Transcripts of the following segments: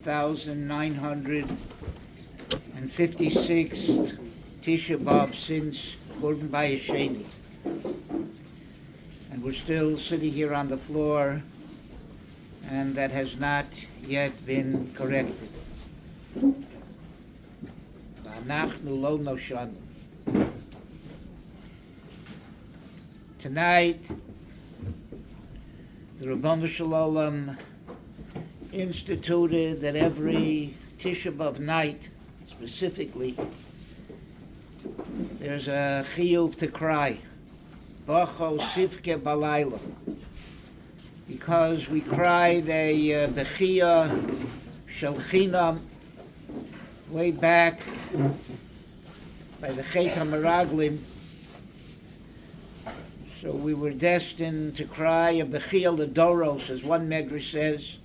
1956th Tisha B'Av since Churban Bayis Sheni, and we're still sitting here on the floor, and that has not yet been corrected. V'anachnu lo noshanu. Tonight, the Ribono Shel Olam instituted that every Tisha B'Av night, specifically, there's a chiyuv to cry, Bocho Sivke Balayla, because we cried a Bechia Shel Chinam way back by the Chet HaMeraglim. So we were destined to cry a Bechia L'Doros, as one medrash says,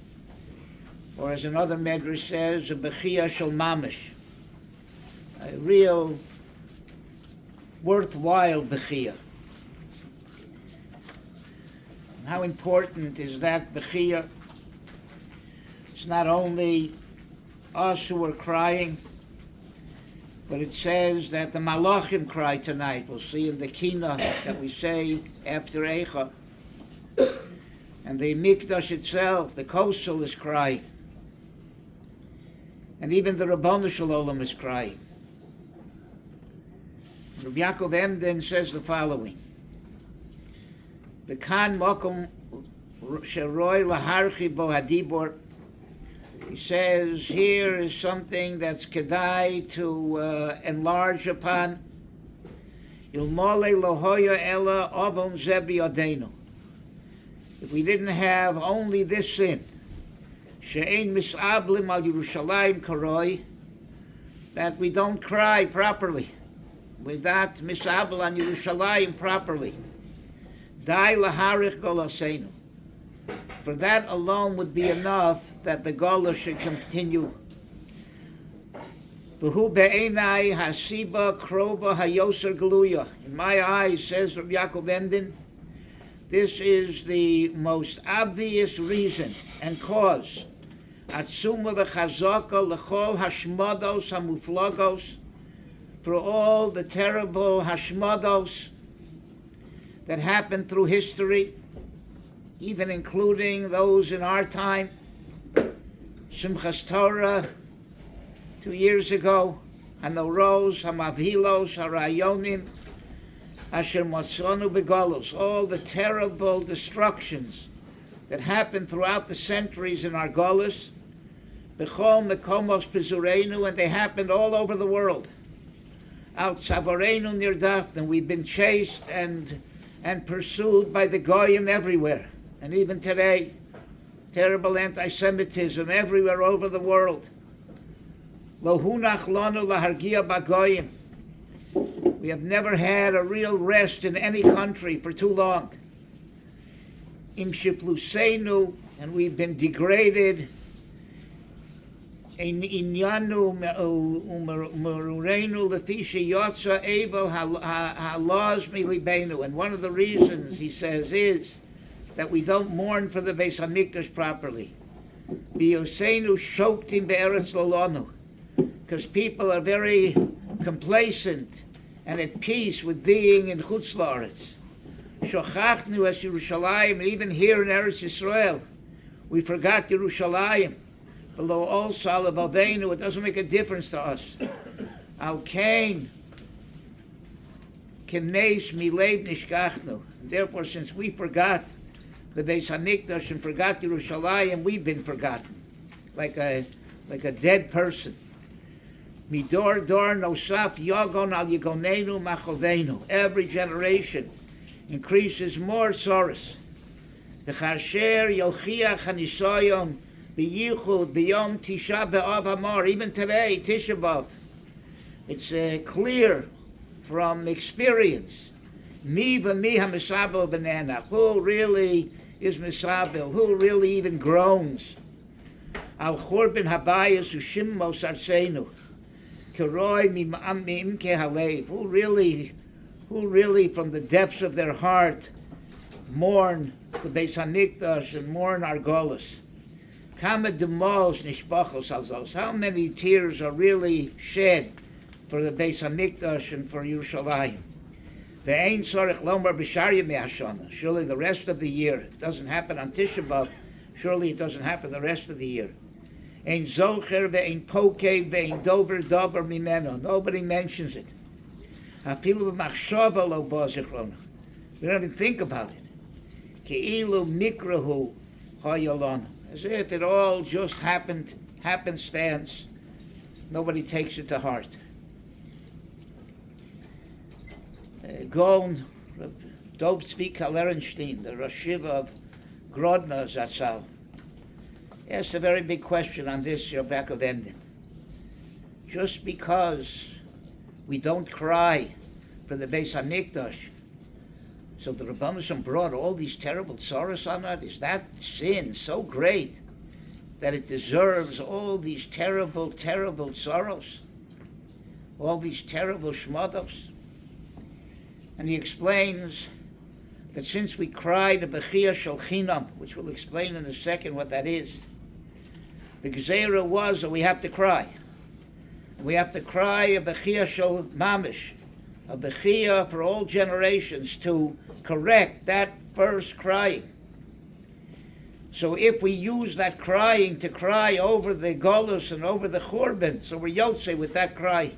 or as another medrash says, a Bechia Shel Mamish, a real worthwhile Bechia. And how important is that Bechia? It's not only us who are crying, but it says that the Malachim cry tonight. We'll see in the Kina that we say after Eicha. And the Mikdash itself, the Kosel, is crying. And even the Ribono Shel Olam is crying. Rabbi Yaakov Emden says the following: V'kan mokum sheroi laharchi bo hadibor. He says here is something that's kedai to enlarge upon. Ilmole lohoya ella avon zebi odenu. If we didn't have only this sin, she'ein misablim al Yerushalayim karoi, that we don't cry properly, with that misabel on Yerushalayim properly. Dai laharich golasenu. For that alone would be enough that the Gola should continue. V'hu be'enai hasiba krova hayoser geluya. In my eyes, says Rabbi Yaakov Emden, this is the most obvious reason and cause. Atzuma v'chazaka l'chol hashmados hamuflagos, for all the terrible hashmados that happened through history, even including those in our time. Simchas Torah 2 years ago, Hanoros, Hamavhilos, Harayonim, Asher Motzonu Begolos, all the terrible destructions that happened throughout the centuries in our Golos, Bechol Mekomos Pizurenu, and they happened all over the world. Out Savarenu Nirdaf, and we've been chased and pursued by the Goyim everywhere. And even today, terrible anti-Semitism everywhere over the world. Lo hunach lanu lahargia bagoyim. We have never had a real rest in any country for too long. Im shifluseinu, and we've been degraded. Ein inyanu umerureinu lefi yotza evel halaz milibenu. And one of the reasons, he says, is that we don't mourn for the Beis HaMikdash properly. B'yoseinu shoktim be'eretz lolonu, because people are very complacent and at peace with being in Chutz La'aretz. Shochachnu es Yerushalayim, and even here in Eretz Yisrael, we forgot Yerushalayim. Below all Salav Avenu, it doesn't make a difference to us. Al Kain Kenes Milev Nishkachnu. Therefore, since we forgot the Beis HaMikdash and forgot Yerushalayim, we've been forgotten, like a dead person. Midor dor nosaf yagon al yigonenu machovenu. Every generation increases more sorrows. V'chasher yochiach hanisoyom b'yichud b'yom Tisha B'Av Amar. Even today, Tisha B'Av, it's clear from experience. Mi v'mi hamisabel b'nana. Who really is misabel? Who really even groans? Al churban habayis u'shimos arsenu. Keroi mim'im kehalev. Who really from the depths of their heart mourn the Beis HaMikdash and mourn our Golos. Kama demos nishbachos alzos. How many tears are really shed for the Beis Hamikdash and for Yerushalayim? Ve'ein tzorich lomar b'shar yemei hashana. Surely the rest of the year. It doesn't happen on Tisha B'Av. Surely it doesn't happen the rest of the year. Ein zocher ve'ein poke ve'ein dover dover mimeno. Nobody mentions it. Afilu b'machshava lo bo zichrona. We don't even think about it. Ke'ilu mikrahu ha'yalon. As if it all just happened, happenstance. Nobody takes it to heart. Gaon, Dov Tzvi Kalerenstein, the Rosh Yeshiva of Grodno Zatzal, asked a very big question on this Yaakov Emden. Just because we don't cry for the Beis Hamikdash, so the Rebbeinu brought all these terrible sorrows on it? Is that sin so great that it deserves all these terrible, terrible sorrows? All these terrible shmodos? And he explains that since we cry the Bechia Shel Chinam, which we'll explain in a second what that is, the Gzeira was that we have to cry. We have to cry a Bechia Shel Mamish, a Bechia for all generations to correct that first crying. So if we use that crying to cry over the Golus and over the Churban, so we're Yotze with that cry.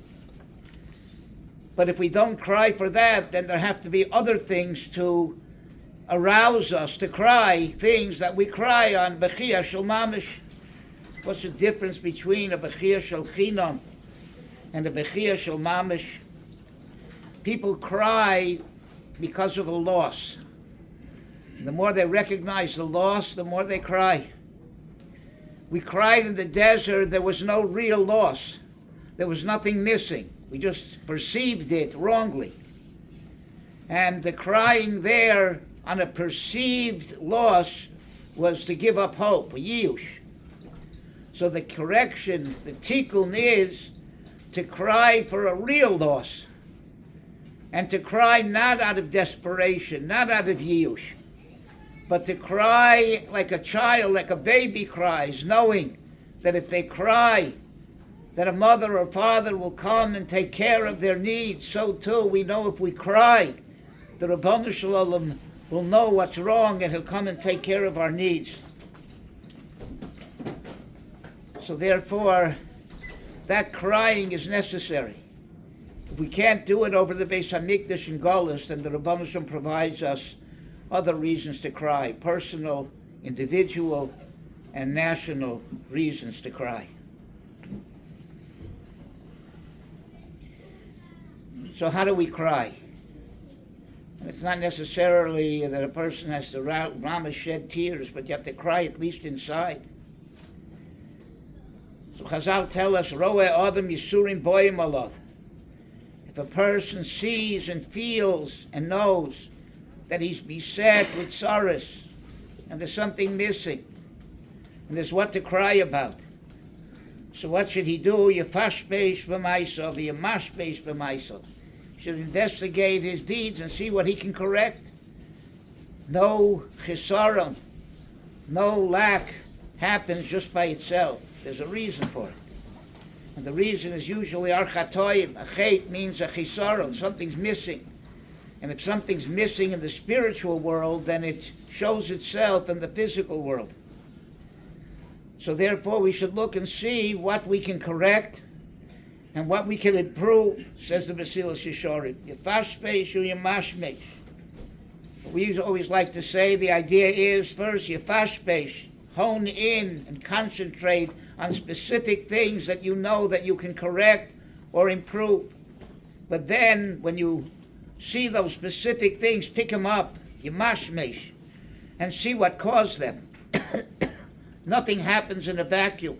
But if we don't cry for that, then there have to be other things to arouse us to cry, things that we cry on Bechia Shel Mamish. What's the difference between a Bechia Shel Chinam and a Bechia Shel Mamish? People cry because of a loss. The more they recognize the loss, the more they cry. We cried in the desert, there was no real loss. There was nothing missing. We just perceived it wrongly. And the crying there on a perceived loss was to give up hope, a yiyush. So the correction, the tikkun is to cry for a real loss. And to cry not out of desperation, not out of yiyush, but to cry like a child, like a baby cries, knowing that if they cry, that a mother or father will come and take care of their needs. So too, we know if we cry, the Rabbanu Shalom will know what's wrong and he'll come and take care of our needs. So therefore, that crying is necessary. If we can't do it over the Beis Hamikdash and Golus, then the Rabbanu Shalom provides us other reasons to cry, personal, individual, and national reasons to cry. So how do we cry? And it's not necessarily that a person has to rama shed tears, but you have to cry at least inside. So Chazal tell us, Roe Adam Yisurim Boyim Alav. If a person sees and feels and knows that he's beset with sorrows, and there's something missing, and there's what to cry about. So what should he do? Yefashbesh b'maisov, yemashbesh b'maisov. Should investigate his deeds and see what he can correct. No chisaron, no lack happens just by itself. There's a reason for it. And the reason is usually archatoim. A chet means a chisaron, something's missing. And if something's missing in the spiritual world, then it shows itself in the physical world. So therefore we should look and see what we can correct and what we can improve, says the Mesilas Yesharim. Yefashbesh u yemashmesh. We always like to say the idea is first yefashbesh, hone in and concentrate on specific things that you know that you can correct or improve. But then when you see those specific things, pick them up, yemashmesh, and see what caused them. Nothing happens in a vacuum.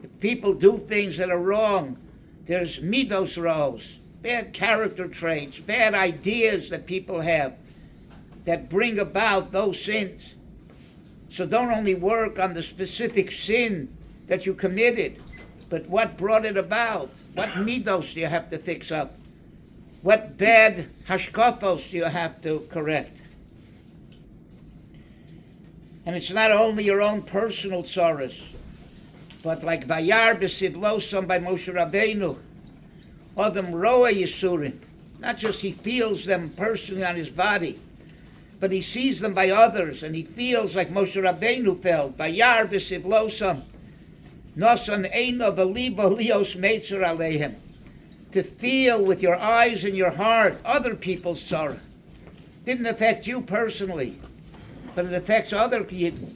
If people do things that are wrong, there's midos rows, bad character traits, bad ideas that people have that bring about those sins. So don't only work on the specific sin that you committed, but what brought it about. What midos do you have to fix up? What bad hashkafos do you have to correct? And it's not only your own personal sorrows, but like Vayar b'sivlosam by Moshe Rabbeinu, Adam roa yisurim. Not just he feels them personally on his body, but he sees them by others, and he feels like Moshe Rabbeinu felt. Vayar b'sivlosam, nosan eina v'libo lios meitzer aleihem. To feel with your eyes and your heart other people's sorrow. Didn't affect you personally, but it affects other people.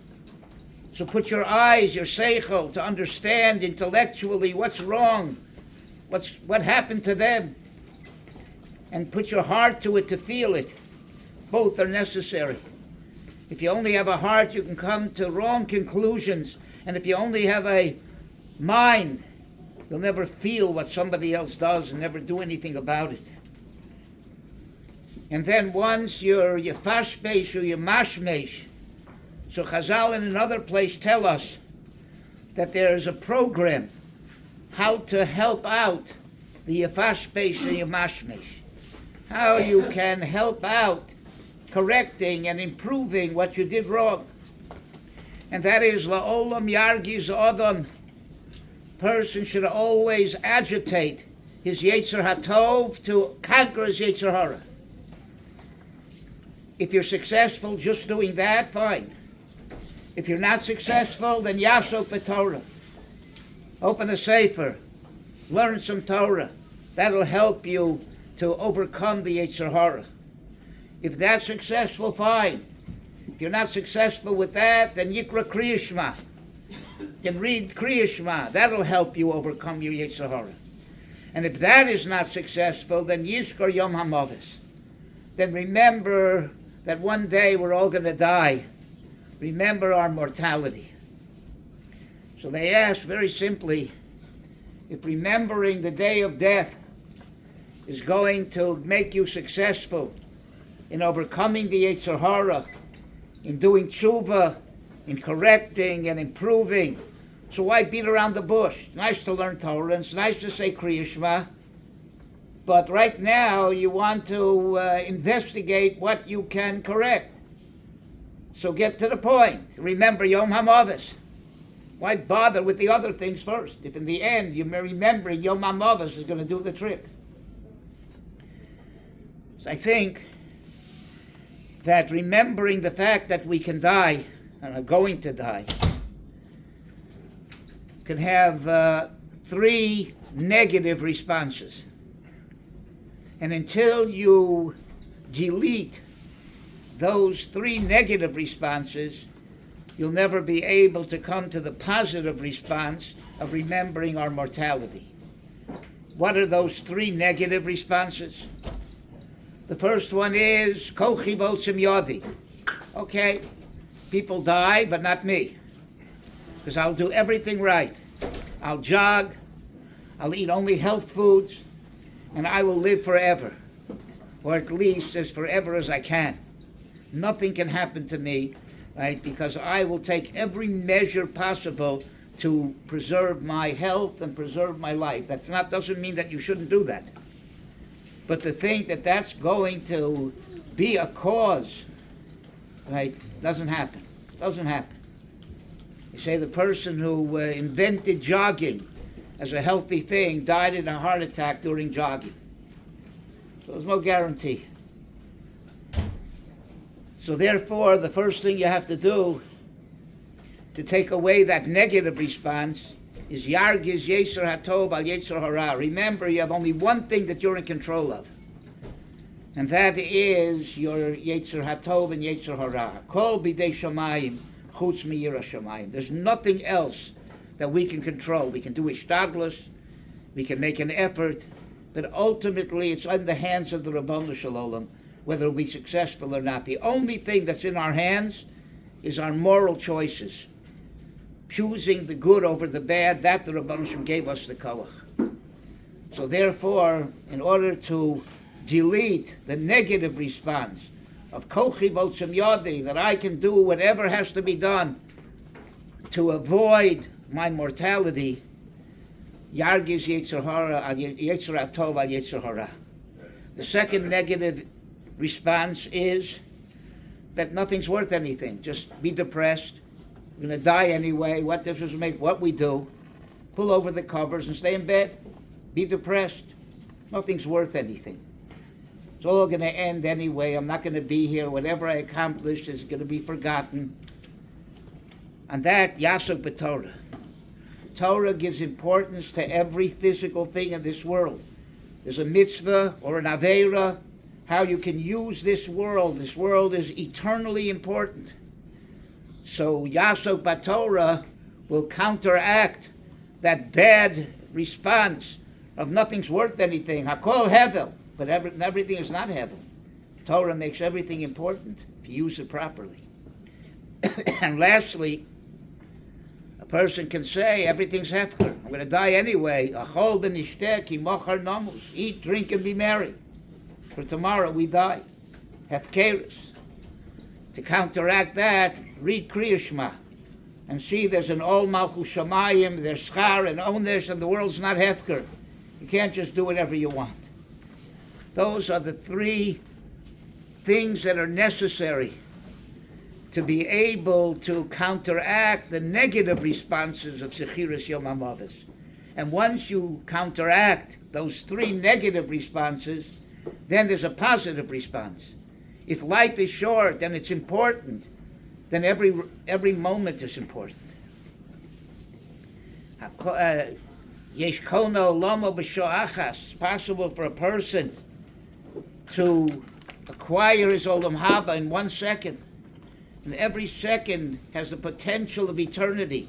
So put your eyes, your seichel, to understand intellectually what's wrong, what happened to them, and put your heart to it to feel it. Both are necessary. If you only have a heart, you can come to wrong conclusions, and if you only have a mind, you'll never feel what somebody else does and never do anything about it. And then once you're fashmesh or you're mashmesh, so Chazal in another place tell us that there is a program how to help out the yafashmesh and yamashmesh, how you can help out correcting and improving what you did wrong. And that is la'olam yargiz adam. Person should always agitate his Yetzer HaTov to conquer his Yetzer Hara. If you're successful just doing that, fine. If you're not successful, then Yasok b'Torah. Open a Sefer, learn some Torah. That'll help you to overcome the Yetzer Hara. If that's successful, fine. If you're not successful with that, then Yikra Kriya Shema. You can read Kriya Shema. That'll help you overcome your Yetzer Hara. And if that is not successful, then Yizkor Yom HaMavis. Then remember that one day we're all going to die. Remember our mortality. So they ask very simply, if remembering the day of death is going to make you successful in overcoming the Yetzer Hara, in doing tshuva, in correcting and improving, so why beat around the bush? It's nice to learn Torah, and it's nice to say Kriya Shema, but right now you want to investigate what you can correct. So get to the point. Remember Yom HaMavis. Why bother with the other things first, if in the end you're remembering Yom HaMavis is going to do the trick? So I think that remembering the fact that we can die and are going to die can have three negative responses. And until you delete those three negative responses, you'll never be able to come to the positive response of remembering our mortality. What are those three negative responses? The first one is Kochi Botzim Yodi. Okay, people die, but not me, because I'll do everything right. I'll jog, I'll eat only health foods, and I will live forever, or at least as forever as I can. Nothing can happen to me, right, because I will take every measure possible to preserve my health and preserve my life. That doesn't mean that you shouldn't do that. But to think that that's going to be a cause, right, doesn't happen. Doesn't happen. You say the person who invented jogging as a healthy thing died in a heart attack during jogging. So there's no guarantee. So therefore, the first thing you have to do to take away that negative response is Yargiz Yetzer HaTov al Yetzer Hara. Remember, you have only one thing that you're in control of, and that is your Yetzer HaTov and Yetzer Hara. Kol bidei shamayim chutz miyira shamayim. There's nothing else that we can control. We can do ishtadlus, we can make an effort, but ultimately it's in the hands of the Rabbanu Shalom whether we'll be successful or not. The only thing that's in our hands is our moral choices. Choosing the good over the bad, that the Rebbe Shem gave us the koach. So therefore, in order to delete the negative response of kochi botzim yodi, that I can do whatever has to be done to avoid my mortality, yargiz yetzer hara al yetzer atov al yetzer hara. The second negative response is that nothing's worth anything. Just be depressed. We're going to die anyway. What difference does it make what we do? Pull over the covers and stay in bed. Be depressed. Nothing's worth anything. It's all going to end anyway. I'm not going to be here. Whatever I accomplished is going to be forgotten. And that, Yasok b'Torah. Torah gives importance to every physical thing in this world. There's a mitzvah or an aveira, how you can use this world. This world is eternally important. So Yasok b'Torah will counteract that bad response of nothing's worth anything. Hakol hevel, but everything is not hevel. Torah makes everything important if you use it properly. And lastly, a person can say everything's hefker. I'm going to die anyway. Achol v'nishteh ki mochar namus. Eat, drink, and be merry. For tomorrow we die. Hefkeris. To counteract that, read Kriya Shema and see there's an Ol Malchus Shamayim, there's Schar and Onesh, and the world's not hefker. You can't just do whatever you want. Those are the three things that are necessary to be able to counteract the negative responses of Sechiras Yom HaMavis. And once you counteract those three negative responses, then there's a positive response. If life is short and it's important, then every moment is important. Yesh kono lomo b'sho'achas. It's possible for a person to acquire his olam haba in 1 second. And every second has the potential of eternity.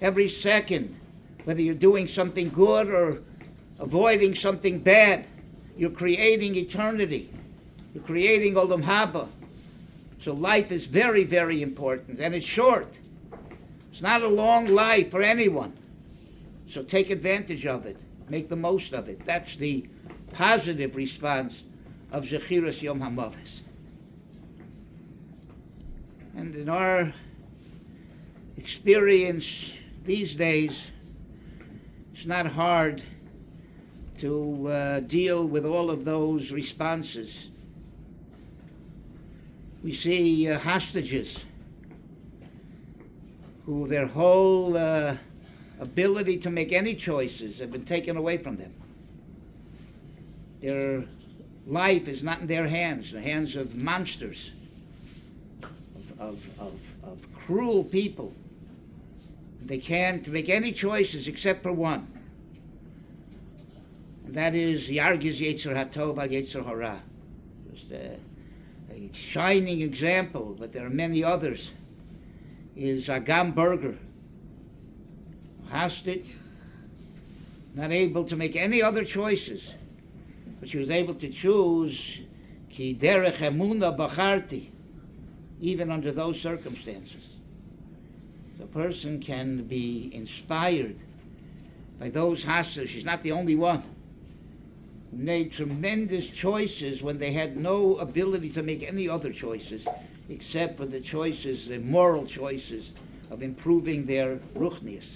Every second, whether you're doing something good or avoiding something bad, you're creating eternity. You're creating olam haba. So life is very, very important, and it's short. It's not a long life for anyone. So take advantage of it. Make the most of it. That's the positive response of Zechiras Yom HaMavis. And in our experience these days, it's not hard to deal with all of those responses. We see hostages who their whole ability to make any choices have been taken away from them. Their life is not in their hands, the hands of monsters, of cruel people. They can't make any choices except for one. And that is Yargiz Yetzer HaTov al Yetzer Hara. Just a shining example, but there are many others, is Agam Berger, hostage, not able to make any other choices, but she was able to choose Ki derech emuna bacharti, even under those circumstances. The person can be inspired by those hostages. She's not the only one. Made tremendous choices when they had no ability to make any other choices except for the choices, the moral choices of improving their ruchnius.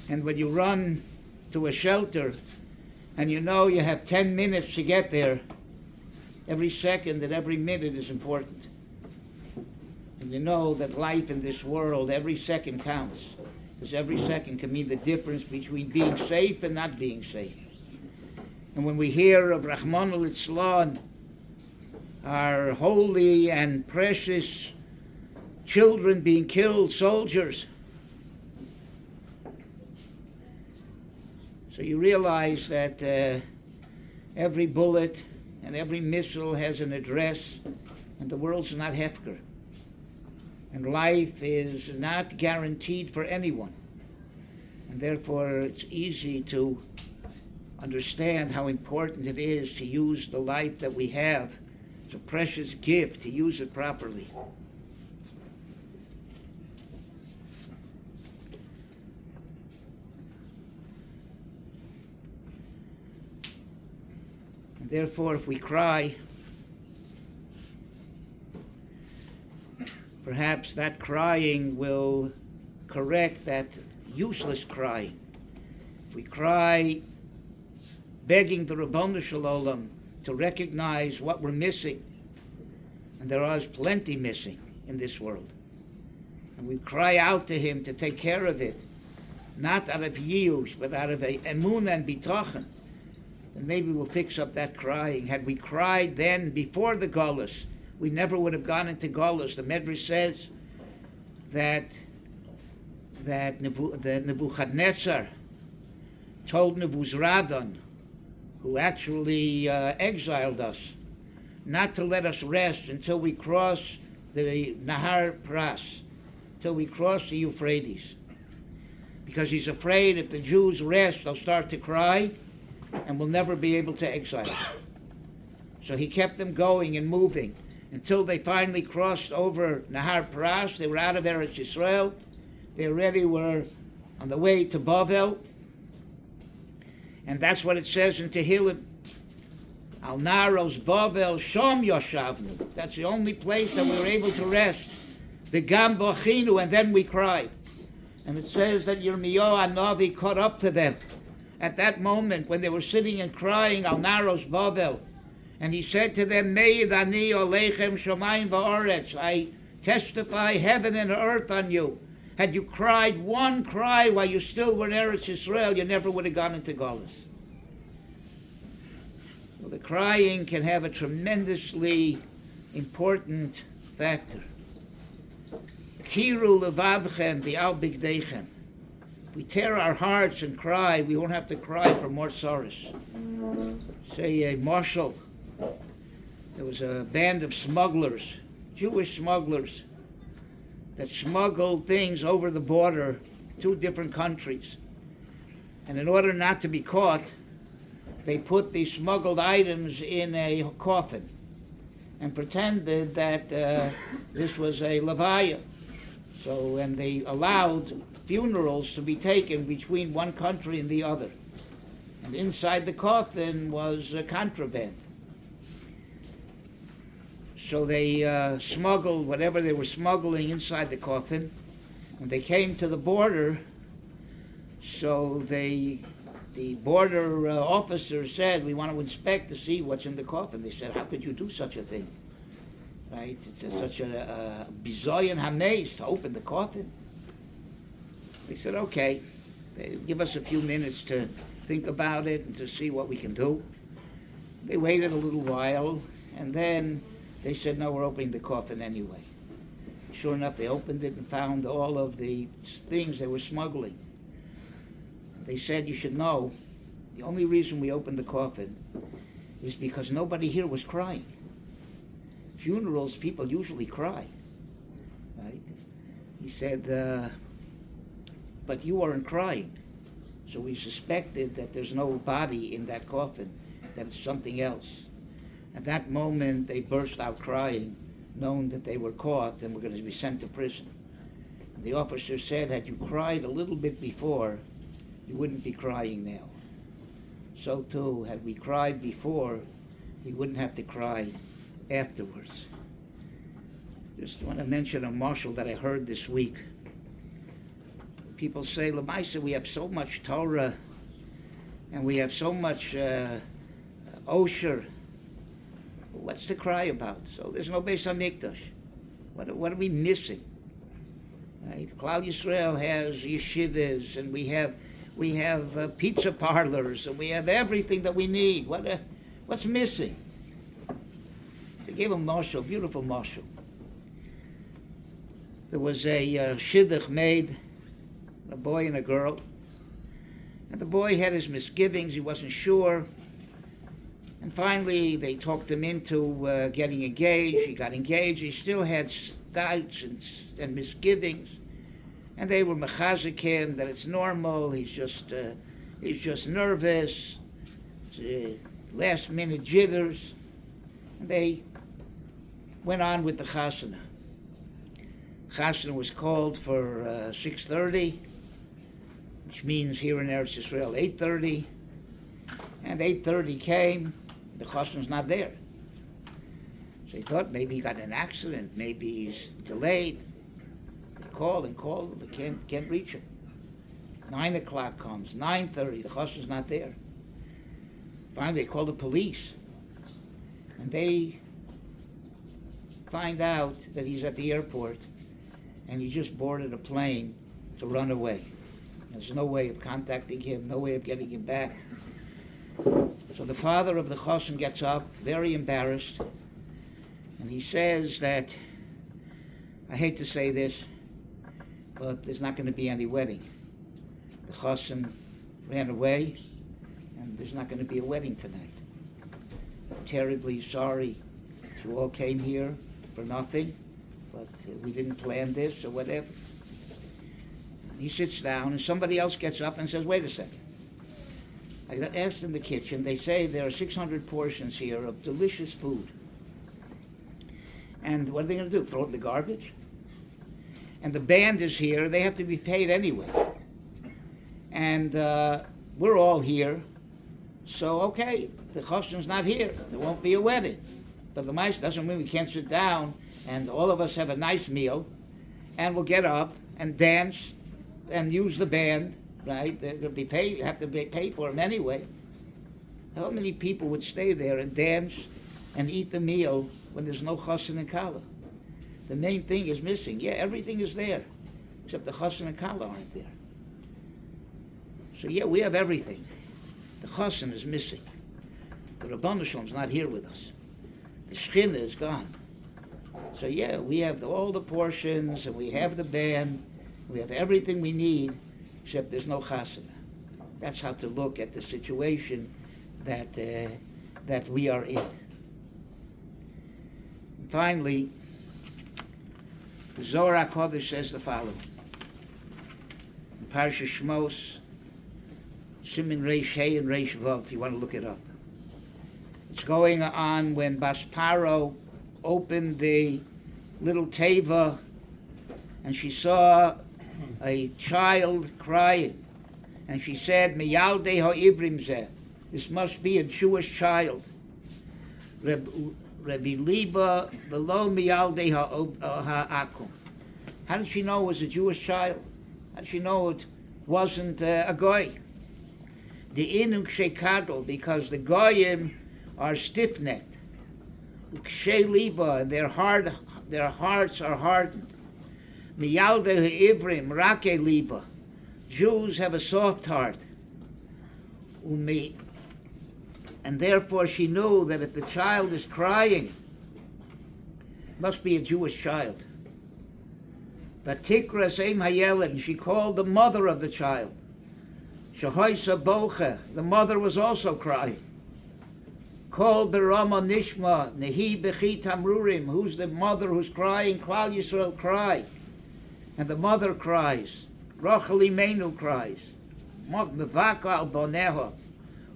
And when you run to a shelter and you know you have 10 minutes to get there, every second and every minute is important. And you know that life in this world, every second counts, because every second can mean the difference between being safe and not being safe. And when we hear of Rahman al-Islam, our holy and precious children being killed, soldiers, so you realize that every bullet and every missile has an address, and the world's not hefker. And life is not guaranteed for anyone. And therefore it's easy to understand how important it is to use the life that we have. It's a precious gift, to use it properly. And therefore, if we cry, perhaps that crying will correct that useless crying. If we cry begging the Rabbanu Shalom to recognize what we're missing, And there is plenty missing in this world. And we cry out to him to take care of it, not out of yiush, but out of emunah and bitachon. And maybe we'll fix up that crying. Had we cried then before the Golus, we never would have gone into Golus. The Medrash says that Nebuchadnezzar told Nebuzaradan, who actually exiled us, not to let us rest until we cross the Nahar Pras, till we cross the Euphrates. Because he's afraid if the Jews rest, they'll start to cry, and we'll never be able to exile them. So he kept them going and moving until they finally crossed over Nahar Pras. They were out of Eretz Yisrael. They already were on the way to Bavel. And that's what it says in Tehillim. Al Naros Bavel Shom Yoshavnu. That's the only place that we were able to rest. The Gam Bochinu, and then we cried. And it says that Yirmiyahu Hanavi caught up to them at that moment when they were sitting and crying Al Naros Bavel. And he said to them, Meid ani olechem shomayim va'oretz. I testify heaven and earth on you. Had you cried one cry while you still were in Eretz Yisrael, you never would have gone into Golus. So the crying can have a tremendously important factor. Kiru levavchem v'al bigdeichem. If we tear our hearts and cry, we won't have to cry for more sorrows. Say a marshal. There was a band of smugglers, Jewish smugglers, that smuggled things over the border to different countries. And in order not to be caught, they put the smuggled items in a coffin and pretended that this was a levaya. So, and they allowed funerals to be taken between one country and the other. And inside the coffin was contraband. So they smuggled whatever they were smuggling inside the coffin. When they came to the border, so the border officer said, we want to inspect to see what's in the coffin. They said, how could you do such a thing? Right? It's such a bizoyan hameis to open the coffin. They said, okay. They give us a few minutes to think about it and to see what we can do. They waited a little while, and then they said, no, we're opening the coffin anyway. Sure enough, they opened it and found all of the things they were smuggling. They said, you should know, the only reason we opened the coffin is because nobody here was crying. Funerals, people usually cry. Right? He said, but you weren't crying. So we suspected that there's no body in that coffin, that it's something else. At that moment, they burst out crying, knowing that they were caught and were going to be sent to prison. And the officer said, had you cried a little bit before, you wouldn't be crying now. So too, had we cried before, we wouldn't have to cry afterwards. Just want to mention a marshal that I heard this week. People say, Lamaisa, we have so much Torah, and we have so much osher. What's to cry about? So there's no Beis HaMikdash. What are we missing? Right? Klal Yisrael has yeshivas, and we have pizza parlors, and we have everything that we need. What's missing? They gave a marshal, beautiful marshal. There was a shidduch made, a boy and a girl. And the boy had his misgivings, he wasn't sure. And finally, they talked him into getting engaged. He got engaged. He still had doubts and misgivings. And they were mechazik him that it's normal. He's just nervous. Last-minute jitters. And they went on with the chasana. Chasana was called for 6:30, which means here in Eretz Yisrael 8:30. And 8:30 came. The chassan's not there. So he thought maybe he got in an accident, maybe he's delayed. They called and called, they can't reach him. 9 o'clock comes, 9:30, the chassan's not there. Finally they called the police. And they find out that he's at the airport and he just boarded a plane to run away. There's no way of contacting him, no way of getting him back. So the father of the chassan gets up, very embarrassed, and he says that, I hate to say this, but there's not going to be any wedding. The chassan ran away, and there's not going to be a wedding tonight. I'm terribly sorry you all came here for nothing, but we didn't plan this or whatever. He sits down, and somebody else gets up and says, wait a second. I got asked in the kitchen, they say there are 600 portions here of delicious food. And what are they going to do, throw it in the garbage? And the band is here, they have to be paid anyway. And we're all here, so okay, the chassan's not here, there won't be a wedding. But the mice doesn't mean we can't sit down and all of us have a nice meal, and we'll get up and dance and use the band, right? They'll be paid, have to be paid for them anyway. How many people would stay there and dance and eat the meal when there's no chassan and kala? The main thing is missing. Yeah, everything is there, except the chassan and kala aren't there. So yeah, we have everything. The chassan is missing. The Rabbanu Shalom's not here with us. The Shechina is gone. So yeah, we have all the portions, and we have the band, we have everything we need, except there's no chasana. That's how to look at the situation that we are in. And finally, the Zohar HaKodesh says the following. In Parsha Shmos, Siman Reish Hey and Reish Vav, if you want to look it up. It's going on when Bas Paro opened the little teva, and she saw a child crying, and she said, "Miyaldei ha'ivrim zeh." This must be a Jewish child. Rabbi Liba below miyaldei ha'akum. How did she know it was a Jewish child? How did she know it wasn't a goy? The inu kshekadol, because the goyim are stiff-necked. Ukshe liba, and their hearts are hardened. Miyaldei ha'ivrim rake liba. Jews have a soft heart. And therefore she knew that if the child is crying, it must be a Jewish child. But Tikra Seim Hayelin, she called the mother of the child. Shehoisa Bocha, the mother was also crying. Called Berama Nishma, Nehi Bechi Tamrurim, who's the mother who's crying? Klal Yisrael cry. And the mother cries. Rachel Imenu cries. Mevaka al Boneha.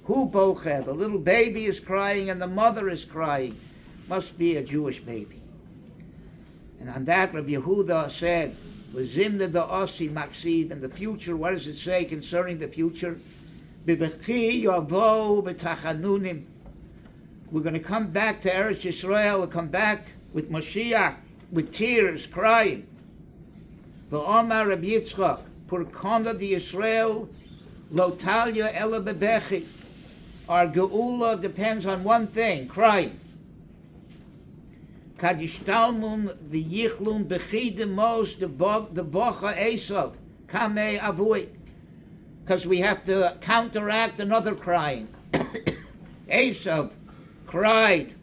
Hu Bocha, the little baby is crying and the mother is crying. Must be a Jewish baby. And on that, Rabbi Yehuda said, L'zimna da'asi maksid, in the future, what does it say concerning the future? B'bechi yavo b'tachanunim. We're going to come back to Eretz Yisrael, we'll come back with Mashiach, with tears, crying. V'omar Rabbi Yitzchak, Purkona di Yisrael, lo talya ela bebechi. Our geula depends on one thing, crying. Kadishtalmun v'yichlun bechi demos the bocha esav, kamei avui. Because we have to counteract another crying. Esav cried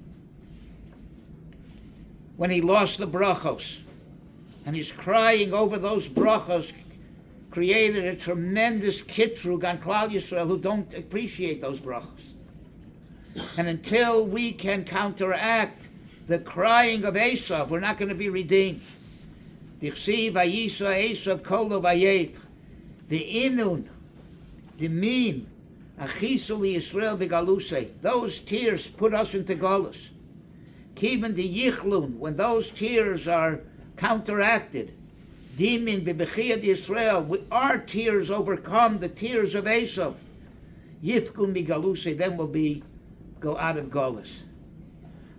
when he lost the brachos. And he's crying over those brachos, created a tremendous kitrug on Klal Yisrael who don't appreciate those brachos. And until we can counteract the crying of Esav, we're not going to be redeemed. Dichsi vayisa Esav kolo vayev. The inun, the mean, achisuli Yisrael begaluse. Those tears put us into galus. Kiven the yichlun, when those tears are counteracted. Dimin bebechiyad Yisrael, our tears overcome the tears of Esav. Yifkun begaluse, then we'll go out of galus.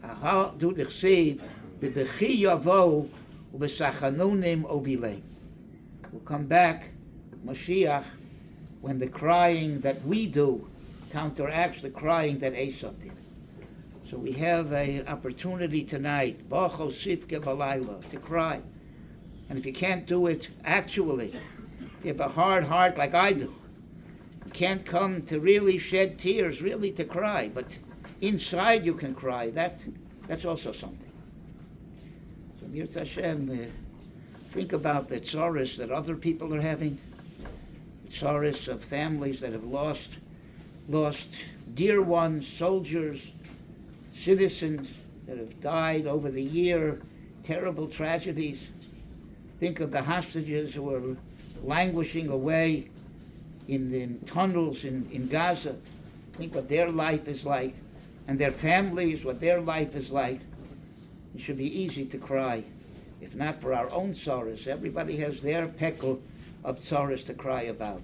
Aha du dichsiv bebechi yavo ubesachanunim ovilei. We'll come back, Mashiach, when the crying that we do counteracts the crying that Esav did. So we have an opportunity tonight, B'cho Sifke B'layla, to cry. And if you can't do it actually, if you have a hard heart like I do, you can't come to really shed tears, really to cry, but inside you can cry. That's also something. So Mirz Hashem, think about the tzaras that other people are having, the tzaras of families that have lost dear ones, soldiers, citizens that have died over the year, terrible tragedies. Think of the hostages who are languishing away in the tunnels in Gaza. Think what their life is like, and their families, what their life is like. It should be easy to cry, if not for our own sorrows. Everybody has their peckle of sorrows to cry about.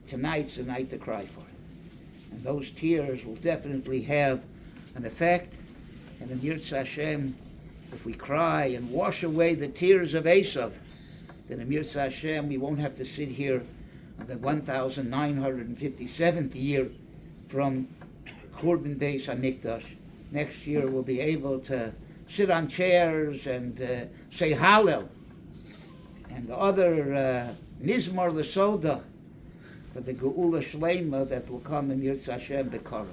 Tonight's the night to cry for. And those tears will definitely have an effect. And in Mirz Hashem, if we cry and wash away the tears of Esav, then in Mirz Hashem we won't have to sit here on the 1957th year from Churban Beis HaMikdash. Next year we'll be able to sit on chairs and say Hallel and the other Nizmor L'Soda for the Geula Shleima that will come in Mirz Hashem B'Karov.